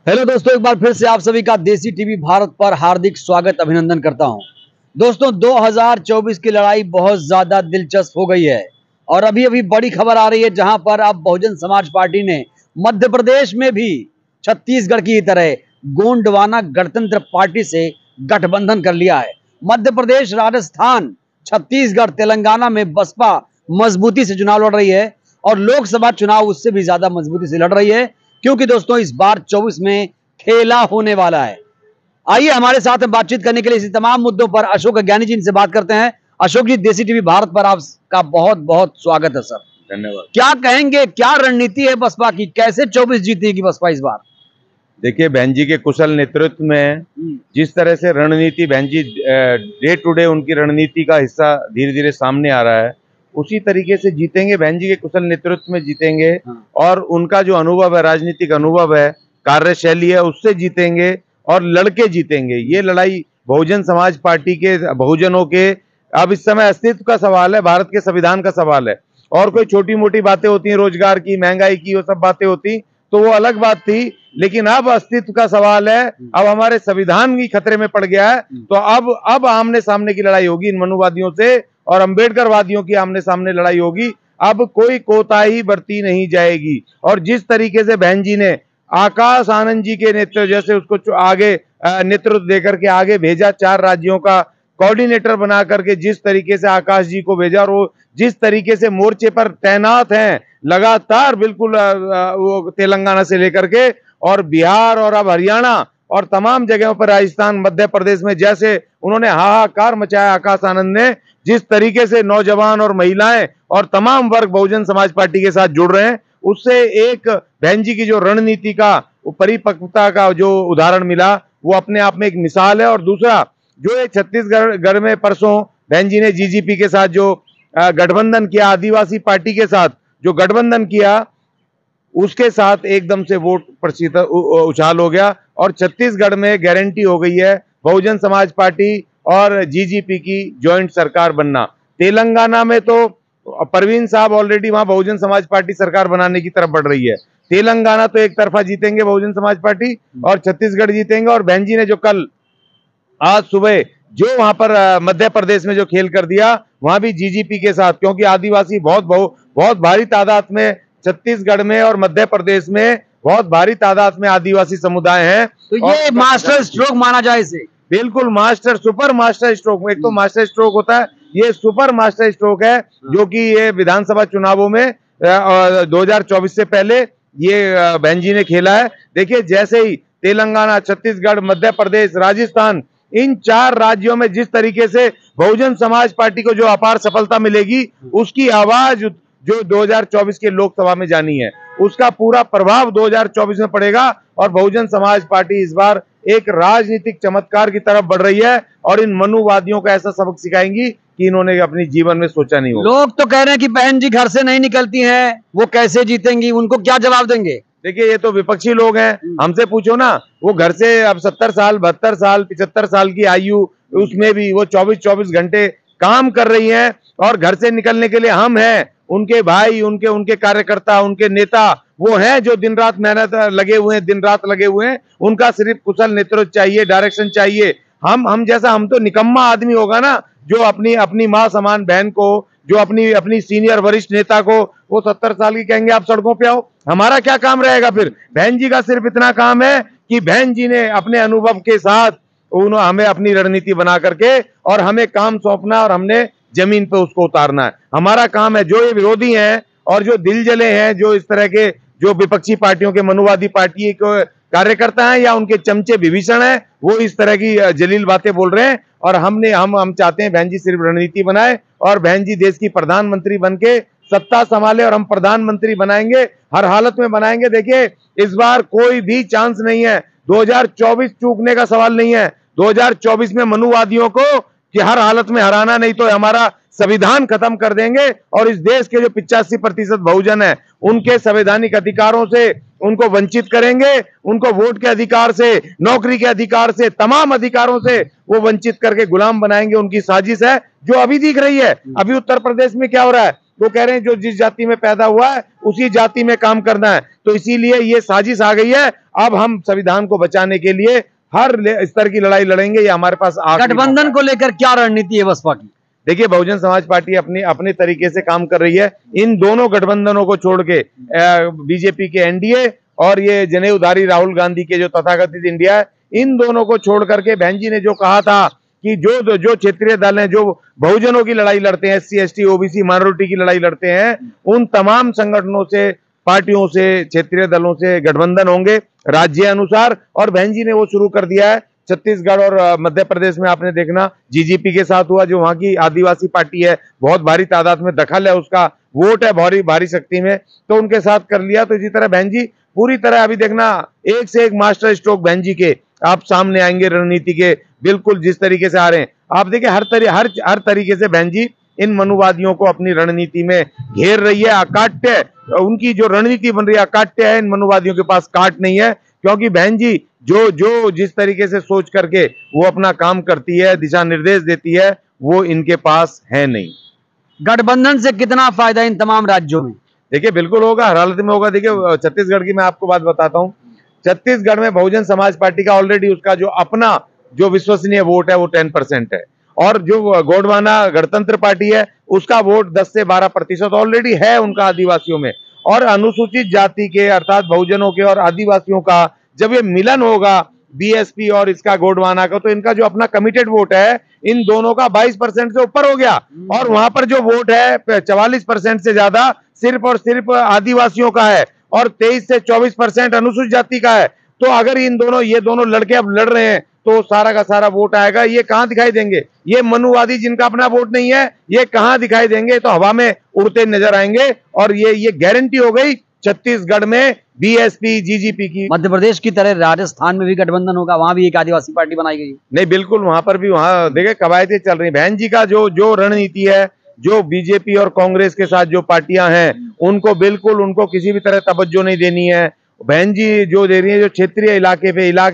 Hello दोस्तों, एक बार फिर से आप सभी का देसी टीवी भारत पर हार्दिक स्वागत अभिनंदन करता हूं। दोस्तों, 2024 की लड़ाई बहुत ज्यादा दिलचस्प हो गई है और अभी अभी बड़ी खबर आ रही है, जहां पर अब बहुजन समाज पार्टी ने मध्य प्रदेश में भी छत्तीसगढ़ की तरह गोंडवाना गणतंत्र पार्टी से गठबंधन कर लिया है। मध्य प्रदेश, राजस्थान, छत्तीसगढ़, तेलंगाना में बसपा मजबूती से चुनाव लड़ रही है और लोकसभा चुनाव उससे भी ज्यादा मजबूती से लड़ रही है, क्योंकि दोस्तों इस बार 24 में खेला होने वाला है। आइए हमारे साथ बातचीत करने के लिए इसी तमाम मुद्दों पर अशोक ज्ञानी जी से बात करते हैं। अशोक जी, देसी टीवी भारत पर आपका बहुत बहुत स्वागत है सर। धन्यवाद। क्या कहेंगे, क्या रणनीति है बसपा की, कैसे 24 जीतेगी बसपा इस बार? देखिए, बहन जी के कुशल नेतृत्व में जिस तरह से रणनीति बहन जी डे टू डे उनकी रणनीति का हिस्सा धीरे धीरे सामने आ रहा है, उसी तरीके से जीतेंगे। बहन जी के कुशल नेतृत्व में जीतेंगे। और उनका जो अनुभव है, राजनीतिक अनुभव है, कार्यशैली है, उससे जीतेंगे और लड़के जीतेंगे। ये लड़ाई बहुजन समाज पार्टी के बहुजनों के अब इस समय अस्तित्व का सवाल है, भारत के संविधान का सवाल है। और कोई छोटी मोटी बातें होती हैं, रोजगार की, महंगाई की, वो सब बातें होती तो वो अलग बात थी, लेकिन अब अस्तित्व का सवाल है। अब हमारे संविधान भी खतरे में पड़ गया है, तो अब आमने सामने की लड़ाई होगी इन मनुवादियों से और अंबेडकरवादियों की आमने सामने लड़ाई होगी। अब कोई कोताही बरती नहीं जाएगी। और जिस तरीके से बहन जी ने आकाश आनंद जी के नेतृत्व, जैसे उसको आगे नेतृत्व देकर के आगे भेजा, 4 राज्यों का कोऑर्डिनेटर बना करके जिस तरीके से आकाश जी को भेजा, और वो जिस तरीके से मोर्चे पर तैनात हैं लगातार, बिल्कुल वो तेलंगाना से लेकर के और बिहार और अब हरियाणा और तमाम जगहों पर, राजस्थान, मध्य प्रदेश में जैसे उन्होंने हाहाकार मचाया आकाश आनंद ने, जिस तरीके से नौजवान और महिलाएं और तमाम वर्ग बहुजन समाज पार्टी के साथ जुड़ रहे हैं, उससे एक बहन जी की जो रणनीति का परिपक्वता का जो उदाहरण मिला, वो अपने आप में एक मिसाल है। और दूसरा, जो ये छत्तीसगढ़ में परसों बहन जी ने जीजीपी के साथ जो गठबंधन किया, आदिवासी पार्टी के साथ जो गठबंधन किया, उसके साथ एकदम से वोट प्रतिशत उछाल हो गया और छत्तीसगढ़ में गारंटी हो गई है बहुजन समाज पार्टी और जीजीपी की ज्वाइंट सरकार बनना। तेलंगाना में तो परवीन साहब ऑलरेडी वहां बहुजन समाज पार्टी सरकार बनाने की तरफ बढ़ रही है। तेलंगाना तो एक तरफा जीतेंगे बहुजन समाज पार्टी और छत्तीसगढ़ जीतेंगे। और बहन जी ने जो कल आज सुबह जो वहां पर मध्य प्रदेश में जो खेल कर दिया, वहां भी जीजीपी के साथ, क्योंकि आदिवासी बहुत भारी तादाद में छत्तीसगढ़ में और मध्य प्रदेश में बहुत भारी तादाद में आदिवासी समुदाय हैं। तो ये मास्टर स्ट्रोक माना जाए इसे? बिल्कुल मास्टर, सुपर मास्टर स्ट्रोक। एक तो मास्टर स्ट्रोक होता है, ये सुपर मास्टर स्ट्रोक है, जो कि ये विधानसभा चुनावों में 2024 से पहले ये बहन जी ने खेला है। देखिए, जैसे ही तेलंगाना, छत्तीसगढ़, मध्य प्रदेश, राजस्थान, इन 4 राज्यों में जिस तरीके से बहुजन समाज पार्टी को जो अपार सफलता मिलेगी, उसकी आवाज जो 2024 के लोकसभा में जानी है, उसका पूरा प्रभाव 2024 में पड़ेगा। और बहुजन समाज पार्टी इस बार एक राजनीतिक चमत्कार की तरफ बढ़ रही है और इन मनुवादियों को ऐसा सबक सिखाएंगी कि इन्होंने अपने जीवन में सोचा नहीं होगा। लोग तो कह रहे हैं कि बहन जी घर से नहीं निकलती हैं, वो कैसे जीतेंगी, उनको क्या जवाब देंगे? देखिए, ये तो विपक्षी लोग हैं, हमसे पूछो ना। वो घर से अब 70 साल, 72 साल, 75 साल की आयु, उसमें भी वो 24-24 घंटे काम कर रही हैं। और घर से निकलने के लिए हम हैं, उनके भाई, उनके कार्यकर्ता, उनके नेता वो हैं जो दिन रात मेहनत लगे हुए हैं, दिन रात लगे हुए हैं। उनका सिर्फ कुशल नेतृत्व चाहिए, डायरेक्शन चाहिए। हम जैसा, हम तो निकम्मा आदमी होगा ना, जो अपनी माँ समान बहन को, जो अपनी सीनियर वरिष्ठ नेता को, वो 70 साल की कहेंगे आप सड़कों पे आओ, हमारा क्या काम रहेगा फिर? बहन जी का सिर्फ इतना काम है कि बहन जी ने अपने अनुभव के साथ उन्होंने हमें अपनी रणनीति बना करके और हमें काम सौंपना और हमने जमीन पे उसको उतारना है। हमारा काम है। जो ये विरोधी हैं और जो दिल जले हैं, जो इस तरह के जो विपक्षी पार्टियों के, मनुवादी पार्टी के कार्यकर्ता हैं या उनके चमचे विभीषण हैं, वो इस तरह की जलील बातें बोल रहे हैं। और हम चाहते हैं बहन जी सिर्फ रणनीति बनाए और बहन जी देश की प्रधानमंत्री बन के सत्ता संभाले और हम प्रधानमंत्री बनाएंगे, हर हालत में बनाएंगे। देखिए, इस बार कोई भी चांस नहीं है, 2024 चूकने का सवाल नहीं है। 2024 में मनुवादियों को कि हर हालत में हराना, नहीं तो हमारा संविधान खत्म कर देंगे और इस देश के जो 85% बहुजन है, उनके संवैधानिक अधिकारों से उनको वंचित करेंगे। उनको वोट के अधिकार से, नौकरी के अधिकार से, तमाम अधिकारों से वो वंचित करके गुलाम बनाएंगे। उनकी साजिश है जो अभी दिख रही है। अभी उत्तर प्रदेश में क्या हो रहा है? वो कह रहे हैं जो जिस जाति में पैदा हुआ है उसी जाति में काम करना है। तो इसीलिए ये साजिश आ गई है। अब हम संविधान को बचाने के लिए हर स्तर की लड़ाई लड़ेंगे। ये हमारे पास गठबंधन को लेकर क्या रणनीति है बसपा की? देखिए, बहुजन समाज पार्टी अपने तरीके से काम कर रही है। इन दोनों गठबंधनों को छोड़ के बीजेपी के एनडीए और ये जनेऊधारी राहुल गांधी के जो तथाकथित इंडिया है, इन दोनों को छोड़ करके बहन जी ने जो कहा था कि जो क्षेत्रीय दल हैं, जो बहुजनों की लड़ाई लड़ते हैं, SC ST OBC माइनॉरिटी की लड़ाई लड़ते हैं, उन तमाम संगठनों से, पार्टियों से, क्षेत्रीय दलों से गठबंधन होंगे राज्य अनुसार। और बहन जी ने वो शुरू कर दिया है। छत्तीसगढ़ और मध्य प्रदेश में आपने देखना GGP के साथ हुआ, जो वहां की आदिवासी पार्टी है, बहुत भारी तादाद में दखल है, उसका वोट है भारी शक्ति में, तो उनके साथ कर लिया। तो इसी तरह बहन जी पूरी तरह अभी देखना एक से एक मास्टर स्ट्रोक बहन जी के आप सामने आएंगे रणनीति के, बिल्कुल जिस तरीके से आ रहे हैं। आप देखिए हर तरीके से बहन जी इन मनुवादियों को अपनी रणनीति में घेर रही है। अकाट्य उनकी जो रणनीति बन रही है अकाट्य है। इन मनुवादियों के पास काट नहीं है, क्योंकि बहन जी जो जिस तरीके से सोच करके वो अपना काम करती है, दिशा निर्देश देती है, वो इनके पास है नहीं। गठबंधन से कितना फायदा इन तमाम राज्यों में? देखिए, बिल्कुल होगा, हर हालत में होगा। देखिए, छत्तीसगढ़ की मैं आपको बात बताता हूँ। छत्तीसगढ़ में बहुजन समाज पार्टी का ऑलरेडी उसका जो अपना जो विश्वसनीय वोट है वो 10% है, और जो गोंडवाना गणतंत्र पार्टी है उसका वोट 10 से 12% ऑलरेडी है उनका आदिवासियों में। और अनुसूचित जाति के अर्थात बहुजनों के और आदिवासियों का जब ये मिलन होगा BSP और इसका गोंडवाना का, तो इनका जो अपना कमिटेड वोट है इन दोनों का 22% से ऊपर हो गया। और वहां पर जो वोट है 44% से ज्यादा सिर्फ और सिर्फ आदिवासियों का है, और 23 से 24% अनुसूचित जाति का है। तो अगर ये दोनों लड़के अब लड़ रहे हैं तो सारा का सारा वोट आएगा। ये कहां दिखाई देंगे? ये मनुवादी जिनका अपना वोट नहीं है, ये कहां दिखाई देंगे? तो हवा में उड़ते नजर आएंगे। और ये गारंटी हो गई छत्तीसगढ़ में BSP GGP की। मध्य प्रदेश की तरह राजस्थान में भी गठबंधन होगा, वहां भी एक आदिवासी पार्टी बनाई गई? नहीं, बिल्कुल, वहां पर भी वहां देखिए कवायदें चल रही। बहन जी का जो रणनीति है, जो बीजेपी और कांग्रेस के साथ जो पार्टियां हैं उनको किसी भी तरह तवज्जो नहीं देनी है। बहन जी जो दे रही है, जो क्षेत्रीय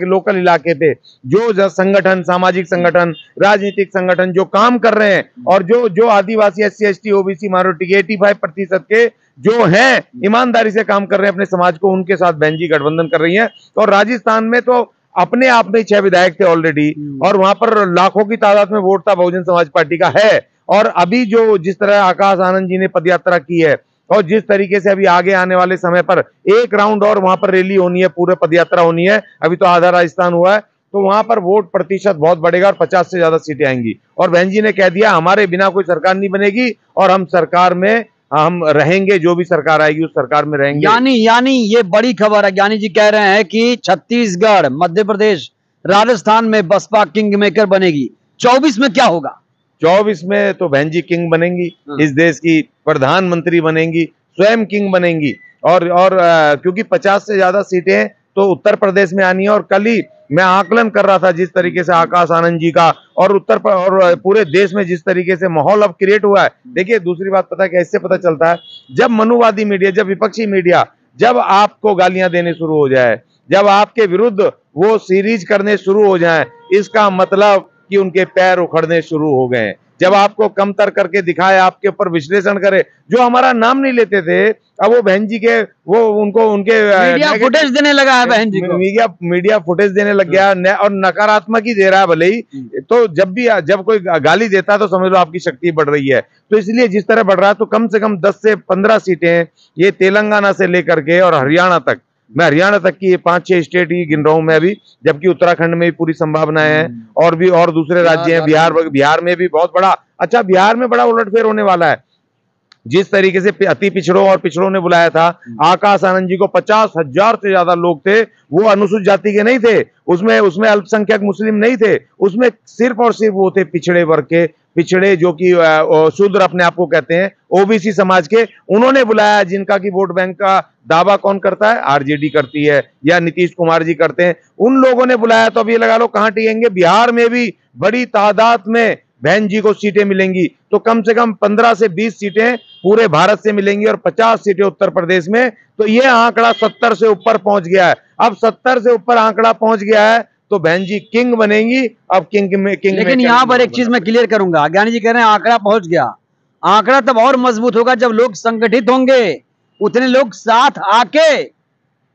लोकल इलाके पे जो संगठन, सामाजिक संगठन, राजनीतिक संगठन जो काम कर रहे हैं, और जो आदिवासी SC ST OBC माइनॉरिटी के 85% के जो हैं ईमानदारी से काम कर रहे हैं अपने समाज को, उनके साथ बहन जी गठबंधन कर रही है। और राजस्थान में तो अपने आप में 6 विधायक थे ऑलरेडी, और वहां पर लाखों की तादाद में वोट था बहुजन समाज पार्टी का है। और अभी जो जिस तरह आकाश आनंद जी ने पदयात्रा की है, और जिस तरीके से अभी आगे आने वाले समय पर एक राउंड और वहां पर रैली होनी है, पूरे पदयात्रा होनी है, अभी तो आधा राजस्थान हुआ है, तो वहां पर वोट प्रतिशत बहुत बढ़ेगा और 50 से ज्यादा सीटें आएंगी। और बहन जी ने कह दिया हमारे बिना कोई सरकार नहीं बनेगी, और हम सरकार में हम रहेंगे, जो भी सरकार आएगी उस सरकार में रहेंगे। यानी ये बड़ी खबर है। ज्ञानी जी कह रहे हैं कि छत्तीसगढ़, मध्य प्रदेश, राजस्थान में बसपा किंग मेकर बनेगी। 24 में क्या होगा? 24 में तो बहन जी किंग बनेंगी, इस देश की प्रधानमंत्री बनेंगी, स्वयं किंग बनेंगी। और क्योंकि 50 से ज्यादा सीटें तो उत्तर प्रदेश में आनी है। और कल ही मैं आकलन कर रहा था जिस तरीके से आकाश आनंद जी का और पूरे देश में जिस तरीके से माहौल अब क्रिएट हुआ है। देखिए, दूसरी बात पता है कैसे पता चलता है? जब मनुवादी मीडिया, जब विपक्षी मीडिया जब आपको गालियां देने शुरू हो जाए, जब आपके विरुद्ध वो सीरीज करने शुरू हो जाए, इसका मतलब कि उनके पैर उखड़ने शुरू हो गए। जब आपको कमतर करके दिखाए, आपके ऊपर विश्लेषण करे, जो हमारा नाम नहीं लेते थे, अब वो बहन जी के उनके मीडिया फुटेज देने लगा है बहन जी को। मीडिया फुटेज देने लग गया, और नकारात्मक ही दे रहा है भले ही। तो जब कोई गाली देता है तो समझ लो आपकी शक्ति बढ़ रही है। तो इसलिए जिस तरह बढ़ रहा है, तो कम से कम 10 से 15 सीटें ये तेलंगाना से लेकर के और हरियाणा तक, मैं हरियाणा तक की 5-6 स्टेट ही गिन रहा हूं मैं अभी, जबकि उत्तराखंड में भी पूरी संभावनाएं हैं, और दूसरे राज्य हैं। बिहार में भी बहुत बड़ा, अच्छा बिहार में बड़ा उलटफेर होने वाला है। जिस तरीके से अति पिछड़ों और पिछड़ों ने बुलाया था आकाश आनंद जी को, 50,000 से ज्यादा लोग थे, वो अनुसूचित जाति के नहीं थे, उसमें अल्पसंख्यक मुस्लिम नहीं थे, उसमें सिर्फ और सिर्फ वो थे पिछड़े वर्ग के, पिछड़े जो कि शूद्र अपने आप को कहते हैं, OBC समाज के। उन्होंने बुलाया, जिनका की वोट बैंक का दावा कौन करता है? RJD करती है, या नीतीश कुमार जी करते हैं। उन लोगों ने बुलाया। तो अब ये लगा लो कहां टिकेंगे? बिहार में भी बड़ी तादाद में बहन जी को सीटें मिलेंगी। तो कम से कम 15 से 20 सीटें पूरे भारत से मिलेंगी, और 50 सीटें उत्तर प्रदेश में। तो ये आंकड़ा 70 से ऊपर पहुंच गया है। अब 70 से ऊपर आंकड़ा पहुंच गया है, तो बहन जी किंग बनेंगी। अब किंग में लेकिन यहाँ पर एक चीज मैं क्लियर करूंगा। ज्ञानी जी कह रहे हैं आंकड़ा पहुंच गया, आंकड़ा तब और मजबूत होगा जब लोग संगठित होंगे, उतने लोग साथ आके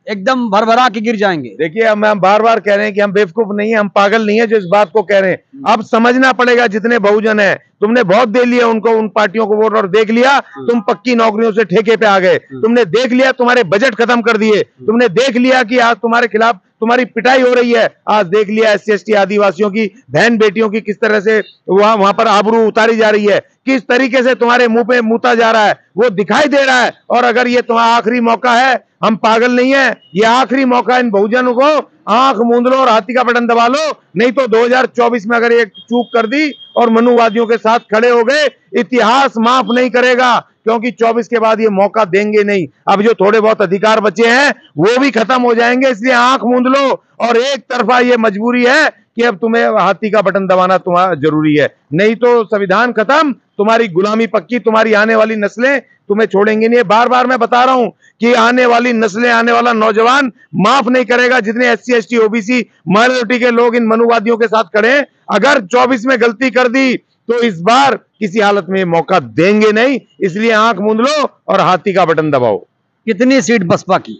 एकदम भरभरा के गिर जाएंगे। देखिए हम बार बार कह रहे हैं कि हम बेवकूफ नहीं है, हम पागल नहीं है जो इस बात को कह रहे हैं। अब समझना पड़ेगा जितने बहुजन है, तुमने बहुत दे लिया उनको, उन पार्टियों को वोट, और देख लिया तुम पक्की नौकरियों से ठेके पे आ गए। तुमने देख लिया तुम्हारे बजट खत्म कर दिए। तुमने देख लिया कि आज तुम्हारे खिलाफ तुम्हारी पिटाई हो रही है। आज देख लिया SC ST आदिवासियों की बहन बेटियों की किस तरह से वहां पर आबरू उतारी जा रही है, किस तरीके से तुम्हारे मुंह पे मूता जा रहा है, वो दिखाई दे रहा है। और अगर ये तुम्हारा आखिरी मौका है, हम पागल नहीं है, ये आखिरी मौका इन बहुजनों को आंख मूंद लो और हाथी का बटन दबा लो। नहीं तो 2024 में अगर ये चूक कर दी और मनुवादियों के साथ खड़े हो गए, इतिहास माफ नहीं करेगा, क्योंकि 24 के बाद ये मौका देंगे नहीं। अब जो थोड़े बहुत अधिकार बचे हैं वो भी खत्म हो जाएंगे, इसलिए आंख मूंद लो। और एक तरफा ये मजबूरी है कि अब तुम्हें हाथी का बटन दबाना तुम्हारा जरूरी है, नहीं तो संविधान खत्म, तुम्हारी गुलामी पक्की, तुम्हारी आने वाली नस्लें तुम्हें छोड़ेंगे नहीं। बार बार मैं बता रहा हूं कि आने वाली नस्लें, आने वाला नौजवान माफ नहीं करेगा जितने SC ST OBC माइनॉरिटी के लोग इन मनुवादियों के साथ खड़े हैं। अगर 24 में गलती कर दी तो इस बार किसी हालत में मौका देंगे नहीं, इसलिए आंख मूंद लो और हाथी का बटन दबाओ। कितनी सीट बसपा की?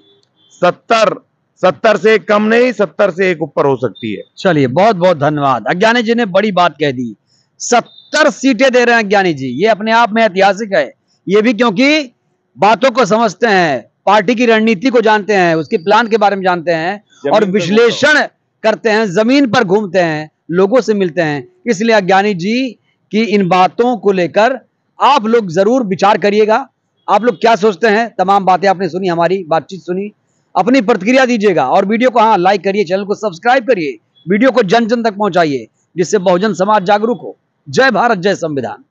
70 से कम नहीं, 70 से एक ऊपर हो सकती है। चलिए, बहुत बहुत धन्यवाद। अज्ञानी जी ने बड़ी बात कह दी, 70 सीटें दे रहे हैं अज्ञानी जी, ये अपने आप में ऐतिहासिक है। ये भी क्योंकि बातों को समझते हैं, पार्टी की रणनीति को जानते हैं, उसके प्लान के बारे में जानते हैं और विश्लेषण करते हैं, जमीन पर घूमते हैं, लोगों से मिलते हैं। इसलिए अज्ञानी जी की इन बातों को लेकर आप लोग जरूर विचार करिएगा। आप लोग क्या सोचते हैं? तमाम बातें आपने सुनी, हमारी बातचीत सुनी, अपनी प्रतिक्रिया दीजिएगा और वीडियो को लाइक करिए, चैनल को सब्सक्राइब करिए, वीडियो को जन जन तक पहुंचाइए, जिससे बहुजन समाज जागरूक हो। जय भारत, जय संविधान।